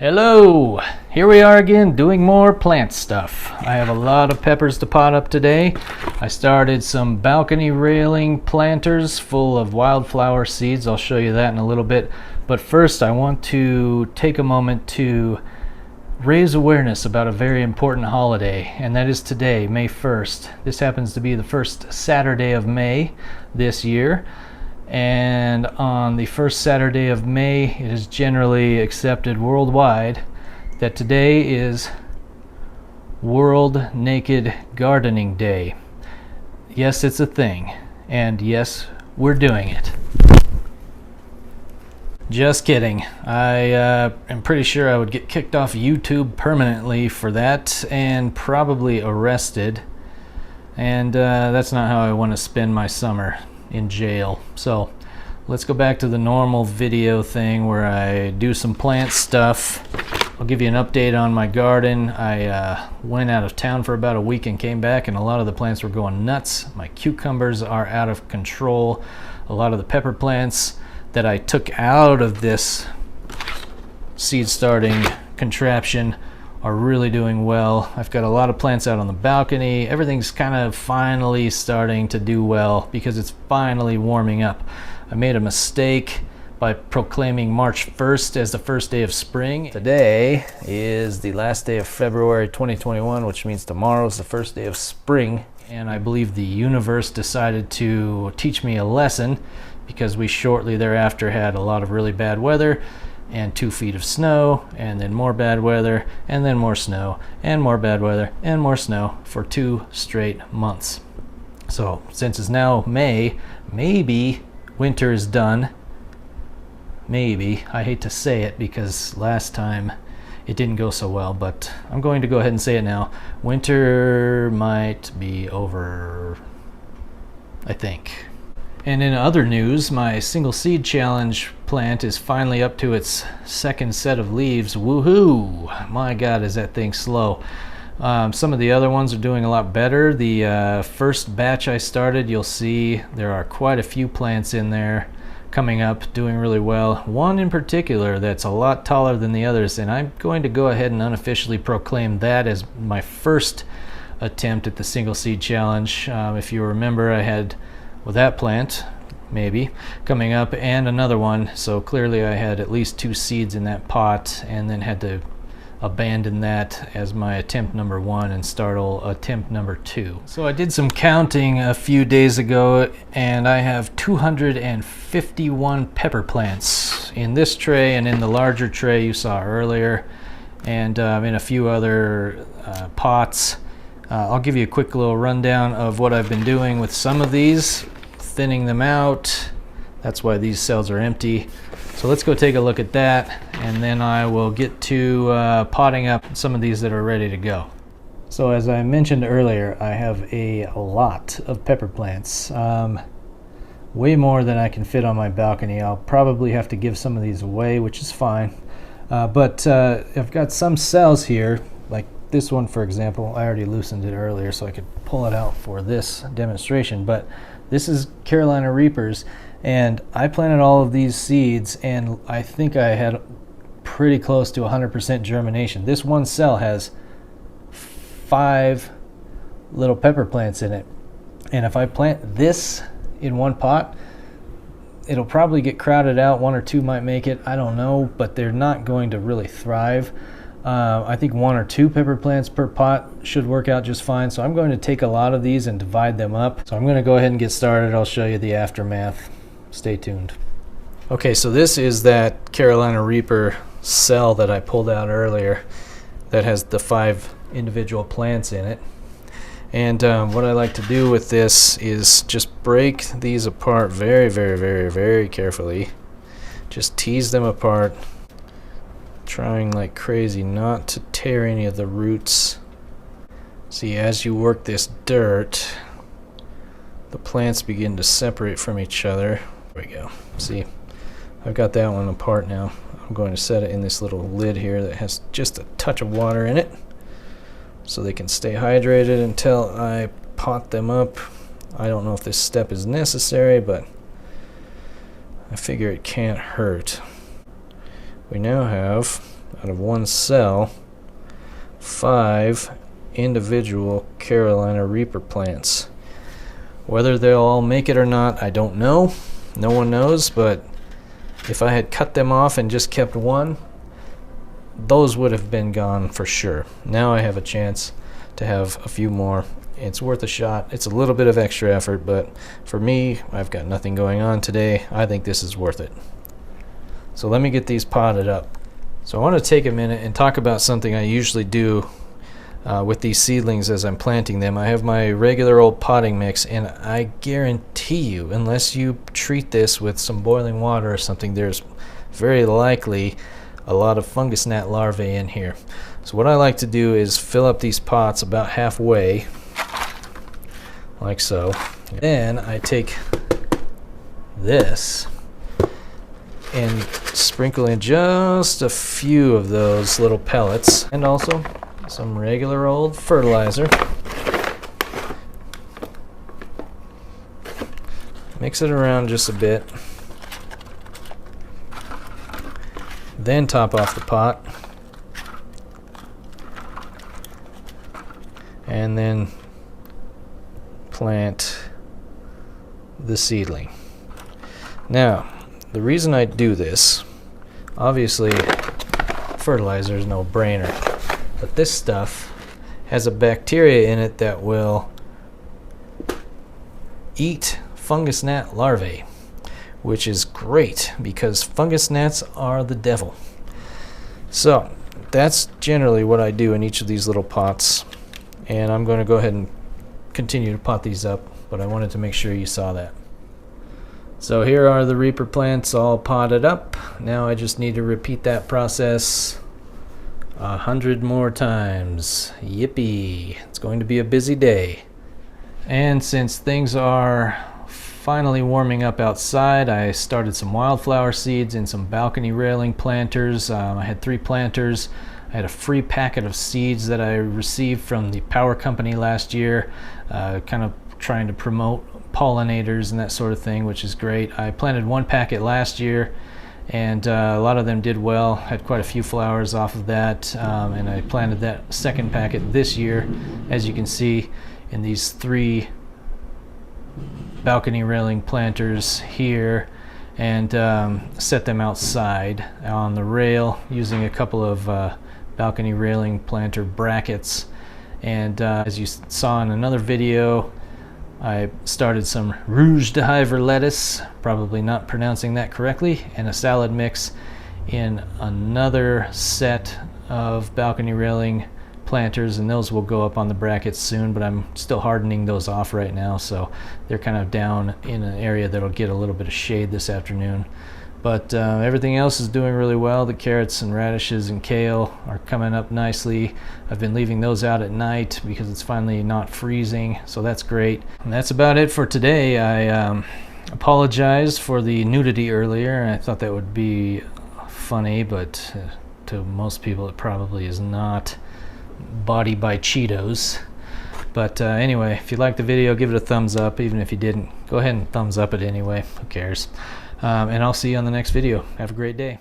Hello! Here we are again doing more plant stuff. I have a lot of peppers to pot up today. I started some balcony railing planters full of wildflower seeds. I'll show you that in a little bit. But first I want to take a moment to raise awareness about a very important holiday, and that is today, May 1st. This happens to be the first Saturday of May this year. And on the first Saturday of May, it is generally accepted worldwide that today is World Naked Gardening Day. Yes, it's a thing, and yes, we're doing it. Just kidding. I am pretty sure I would get kicked off YouTube permanently for that and probably arrested. And that's not how I want to spend my summer, in jail. So let's go back to the normal video thing where I do some plant stuff. I'll give you an update on my garden. I went out of town for about a week and came back, and a lot of the plants were going nuts. My cucumbers are out of control. A lot of the pepper plants that I took out of this seed starting contraption are really doing well. I've got a lot of plants out on the balcony. Everything's kind of finally starting to do well because it's finally warming up. I made a mistake by proclaiming March 1st as the first day of spring. Today is the last day of February 2021, which means tomorrow is the first day of spring. And I believe the universe decided to teach me a lesson because we shortly thereafter had a lot of really bad weather and 2 feet of snow, and then more bad weather, and then more snow, and more bad weather, and more snow for 2 straight months. So since it's now May, maybe winter is done. Maybe. I hate to say it because last time it didn't go so well, but I'm going to go ahead and say it now. Winter might be over, I think. And in other news, my single seed challenge plant is finally up to its second set of leaves. Woohoo! My God, is that thing slow. Some of the other ones are doing a lot better. The first batch I started, you'll see there are quite a few plants in there coming up, doing really well. One in particular that's a lot taller than the others, and I'm going to go ahead and unofficially proclaim that as my first attempt at the single seed challenge. If you remember, I had that plant maybe coming up and another one, so clearly I had at least 2 seeds in that pot and then had to abandon that as my attempt number 1 and start attempt number 2. So I did some counting a few days ago, and I have 251 pepper plants in this tray and in the larger tray you saw earlier, and in a few other pots. I'll give you a quick little rundown of what I've been doing with some of these, thinning them out. That's why these cells are empty. So let's go take a look at that, and then I will get to potting up some of these that are ready to go. So as I mentioned earlier, I have a lot of pepper plants. Way more than I can fit on my balcony. I'll probably have to give some of these away, which is fine. But I've got some cells here, like this one, for example. I already loosened it earlier so I could pull it out for this demonstration, but this is Carolina Reapers, and I planted all of these seeds, and I think I had pretty close to 100% germination. This one cell has 5 little pepper plants in it, and if I plant this in one pot, it'll probably get crowded out. 1 or 2 might make it, I don't know, but they're not going to really thrive. I think 1 or 2 pepper plants per pot should work out just fine. So I'm going to take a lot of these and divide them up. So I'm going to go ahead and get started. I'll show you the aftermath. Stay tuned. Okay, so this is that Carolina Reaper cell that I pulled out earlier that has the 5 individual plants in it. And what I like to do with this is just break these apart very, very, very, very carefully. Just tease them apart, trying like crazy not to tear any of the roots. See, as you work this dirt, the plants begin to separate from each other. There we go. See, I've got that one apart now. I'm going to set it in this little lid here that has just a touch of water in it so they can stay hydrated until I pot them up. I don't know if this step is necessary, but I figure it can't hurt. We now have out of one cell 5 individual Carolina Reaper plants. Whether they'll all make it or not, I don't know. No one knows, but if I had cut them off and just kept one, those would have been gone for sure. Now I have a chance to have a few more. It's worth a shot. It's a little bit of extra effort, but for me, I've got nothing going on today. I think this is worth it. So let me get these potted up. So I want to take a minute and talk about something I usually do with these seedlings as I'm planting them. I have my regular old potting mix, and I guarantee you, unless you treat this with some boiling water or something, there's very likely a lot of fungus gnat larvae in here. So what I like to do is fill up these pots about halfway, like so. Then I take this and sprinkle in just a few of those little pellets, and also some regular old fertilizer. Mix it around just a bit. Then top off the pot. And then plant the seedling. Now, the reason I do this, obviously fertilizer is no brainer, but this stuff has a bacteria in it that will eat fungus gnat larvae, which is great because fungus gnats are the devil. So that's generally what I do in each of these little pots, and I'm going to go ahead and continue to pot these up, but I wanted to make sure you saw that. So here are the Reaper plants all potted up. Now I just need to repeat that process 100 more times. Yippee! It's going to be a busy day. And since things are finally warming up outside, I started some wildflower seeds in some balcony railing planters. I had 3 planters. I had a free packet of seeds that I received from the power company last year, kind of trying to promote pollinators and that sort of thing, which is great. I planted 1 packet last year, and a lot of them did well. Had quite a few flowers off of that, and I planted that 2nd packet this year, as you can see in these 3 balcony railing planters here, and set them outside on the rail using a couple of balcony railing planter brackets. And as you saw in another video, I started some Rouge de Hiver lettuce, probably not pronouncing that correctly, and a salad mix in another set of balcony railing planters, and those will go up on the brackets soon, but I'm still hardening those off right now, so they're kind of down in an area that'll get a little bit of shade this afternoon. But everything else is doing really well. The carrots and radishes and kale are coming up nicely. I've been leaving those out at night because it's finally not freezing, so that's great. And that's about it for today. I apologize for the nudity earlier. I thought that would be funny, but to most people it probably is not. Body by Cheetos. But anyway, if you liked the video, give it a thumbs up. Even if you didn't, go ahead and thumbs up it anyway. Who cares? And I'll see you on the next video. Have a great day.